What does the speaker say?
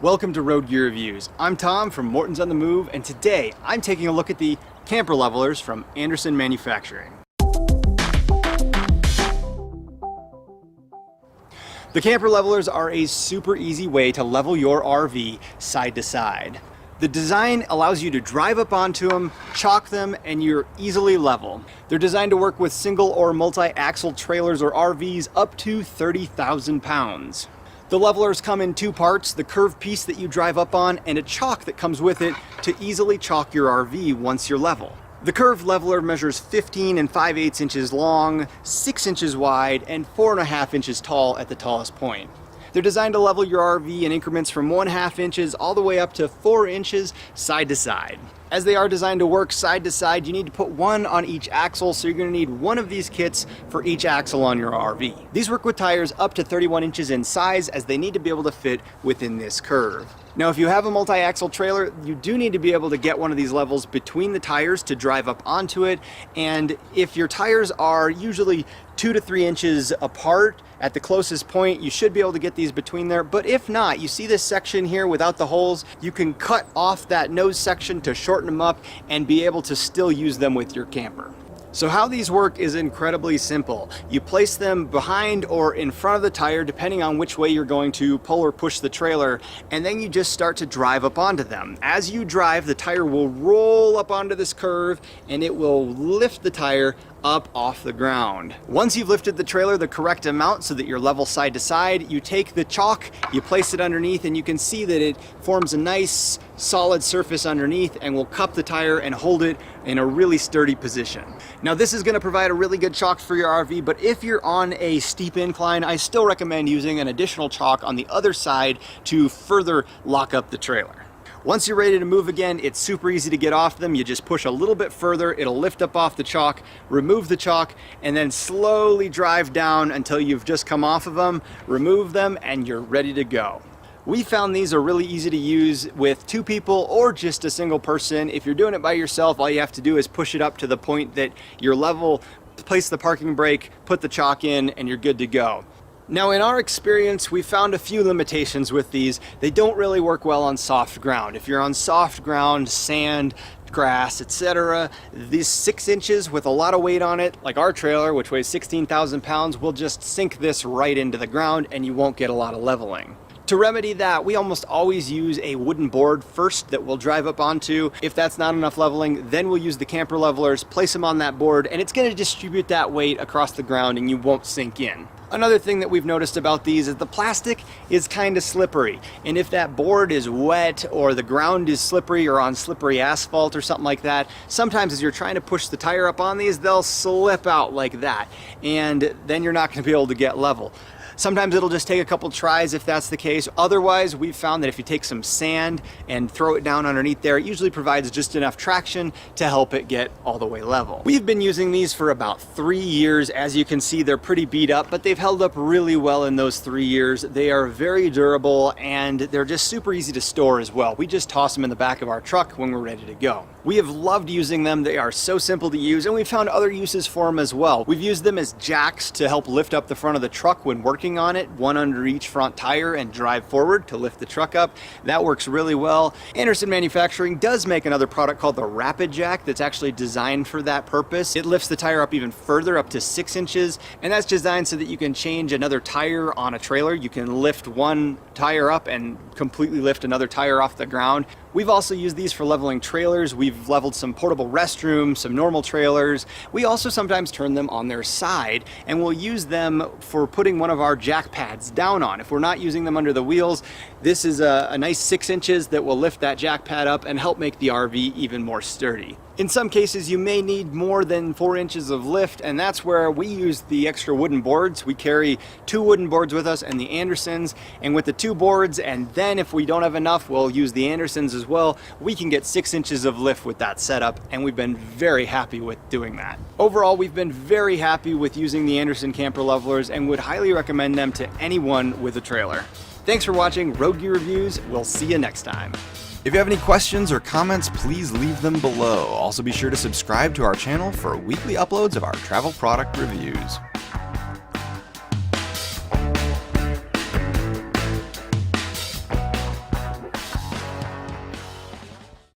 Welcome to Road Gear Reviews. I'm Tom from Morton's on the Move, and today I'm taking a look at the camper levelers from Andersen Manufacturing. The camper levelers are a super easy way to level your RV side to side. The design allows you to drive up onto them, chalk them, and you're easily level. They're designed to work with single or multi-axle trailers or RVs up to 30,000 pounds. The levelers come in two parts, the curved piece that you drive up on and a chalk that comes with it to easily chalk your RV once you're level. The curved leveler measures 15 5/8 inches long, 6 inches wide, and 4.5 inches tall at the tallest point. They're designed to level your RV in increments from 1/2 inches all the way up to 4 inches side to side. As they are designed to work side to side, you need to put one on each axle, so you're going to need one of these kits for each axle on your RV. These work with tires up to 31 inches in size, as they need to be able to fit within this curve. Now, if you have a multi-axle trailer, you do need to be able to get one of these levels between the tires to drive up onto it, and if your tires are usually 2 to 3 inches apart at the closest point, you should be able to get these between there. But if not, you see this section here without the holes, you can cut off that nose section to shorten them up and be able to still use them with your camper. So how these work is incredibly simple. You place them behind or in front of the tire, depending on which way you're going to pull or push the trailer, and then you just start to drive up onto them. As you drive, the tire will roll up onto this curve and it will lift the tire up off the ground. Once you've lifted the trailer the correct amount so that you're level side to side, you take the chalk, you place it underneath, and you can see that it forms a nice solid surface underneath and will cup the tire and hold it in a really sturdy position. Now, this is going to provide a really good chalk for your RV, but if you're on a steep incline, I still recommend using an additional chalk on the other side to further lock up the trailer. Once you're ready to move again, it's super easy to get off them. You just push a little bit further, it'll lift up off the chalk, remove the chalk, and then slowly drive down until you've just come off of them, remove them, and you're ready to go. We found these are really easy to use with two people or just a single person. If you're doing it by yourself, all you have to do is push it up to the point that you're level, place the parking brake, put the chalk in, and you're good to go. Now, in our experience, we found a few limitations with these. They don't really work well on soft ground. If you're on soft ground, sand, grass, etc., these 6 inches with a lot of weight on it, like our trailer, which weighs 16,000 pounds, will just sink this right into the ground and you won't get a lot of leveling. To remedy that, we almost always use a wooden board first that we'll drive up onto. If that's not enough leveling, then we'll use the camper levelers, place them on that board, and it's going to distribute that weight across the ground and you won't sink in. Another thing that we've noticed about these is the plastic is kind of slippery, and if that board is wet or the ground is slippery or on slippery asphalt or something like that, sometimes as you're trying to push the tire up on these, they'll slip out like that, and then you're not going to be able to get level. Sometimes it'll just take a couple tries if that's the case. Otherwise, we've found that if you take some sand and throw it down underneath there, it usually provides just enough traction to help it get all the way level. We've been using these for about 3 years. As you can see, they're pretty beat up, but they've held up really well in those 3 years. They are very durable and they're just super easy to store as well. We just toss them in the back of our truck when we're ready to go. We have loved using them. They are so simple to use, and we've found other uses for them as well. We've used them as jacks to help lift up the front of the truck when working on it, one under each front tire, and drive forward to lift the truck up. That works really well. Andersen Manufacturing does make another product called the Rapid Jack that's actually designed for that purpose. It lifts the tire up even further, up to 6 inches, and that's designed so that you can change another tire on a trailer. You can lift one tire up and completely lift another tire off the ground. We've also used these for leveling trailers. We've leveled some portable restrooms, some normal trailers. We also sometimes turn them on their side, and we'll use them for putting one of our jack pads down on. If we're not using them under the wheels, this is a nice 6 inches that will lift that jack pad up and help make the RV even more sturdy. In some cases, you may need more than 4 inches of lift, and that's where we use the extra wooden boards. We carry 2 wooden boards with us and the Andersens, and with the 2 boards, and then if we don't have enough, we'll use the Andersens as well. We can get 6 inches of lift with that setup, and we've been very happy with doing that. Overall, we've been very happy with using the Andersen camper levelers and would highly recommend them to anyone with a trailer. Thanks for watching Road Gear Reviews. We'll see you next time. If you have any questions or comments, please leave them below. Also, be sure to subscribe to our channel for weekly uploads of our travel product reviews.